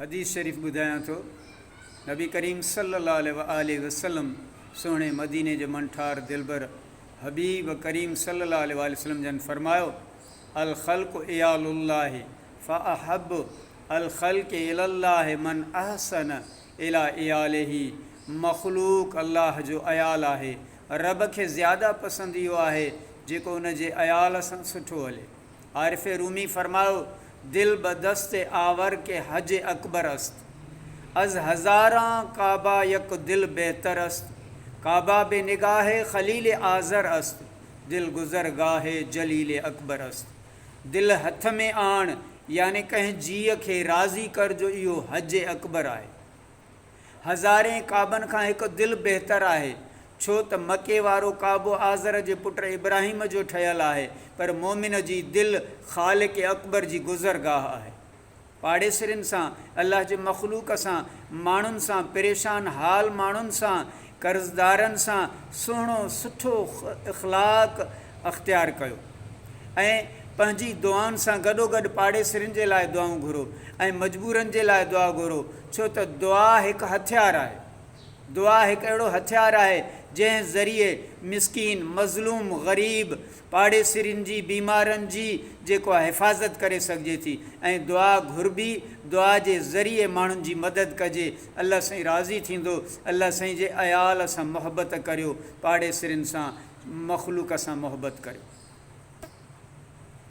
हदीस शरीफ़ ॿुधायां थो। नबी करीम सल्लल्लाहु अलैहि वसल्लम सोणे मदीने जो मनठार दिलबर हबीब करीम सल्लल्लाहु अलैहि वसल्लम जन फरमायो, अल ख़ल्क़ु इयालुल्लाह फ़अहब अल ख़ल्क़ इलल्लाह मन अहसन इला इयालिही। मख़लूक अल्लाह जो अयाल आहे, रब खे ज़्यादा पसंदि इहो आहे जेको उन जे अयाल सां सुठो हले। आरिफ़े रूमी फरमायो, दिल बदस्त आवर के हज अकबर अस्त, अज़ हज़ारा काबा यक दिल बेहतर अस्त, काबा बे निगाह खलील आज़र अस्त, दिल गुज़र गाहे जलील अकबर अस्त। दिल हथ में आण यानी कंहिं जीअ खे राज़ी कर जो इहो हज अकबर आहे। हज़ारे काबनि खां हिकु दिल बहितर आहे, छो त मके वारो काबो आज़र जे पुट इब्राहिम जो ठहियलु आहे, पर मोमिन जी दिल ख़ालिक़ अकबर जी गुज़रगाह आहे। पाड़ेसरियुनि सां, अल्लाह जे मख़लूक सां, माण्हुनि सां, परेशान हाल माण्हुनि सां, कर्ज़दारनि सां सुहिणो सुठो इख़लाक़ अख़्तियार कयो ऐं पंहिंजी दुआउनि सां गॾोगॾु पाड़ेसरियुनि जे लाइ दुआऊं घुरो ऐं मजबूरनि जे लाइ दुआ घुरो, छो त दुआ हिकु हथियार आहे। दुआ हिकु अहिड़ो हथियार आहे जंहिं ज़रिए मिसकीन, मज़लूम, ग़रीब, पाड़ेसरियुनि जी, बीमारनि जी जेको आहे हिफ़ाज़त करे सघिजे थी ऐं दुआ घुरबी, दुआ जे ज़रिए माण्हुनि जी मदद कजे। अल्लाह साईं राज़ी थींदो। अल्लाह साईं जे अयाल सां मुहबत करियो, पाड़ेसरियुनि सां, मख़लूक सां मुहबत करियो।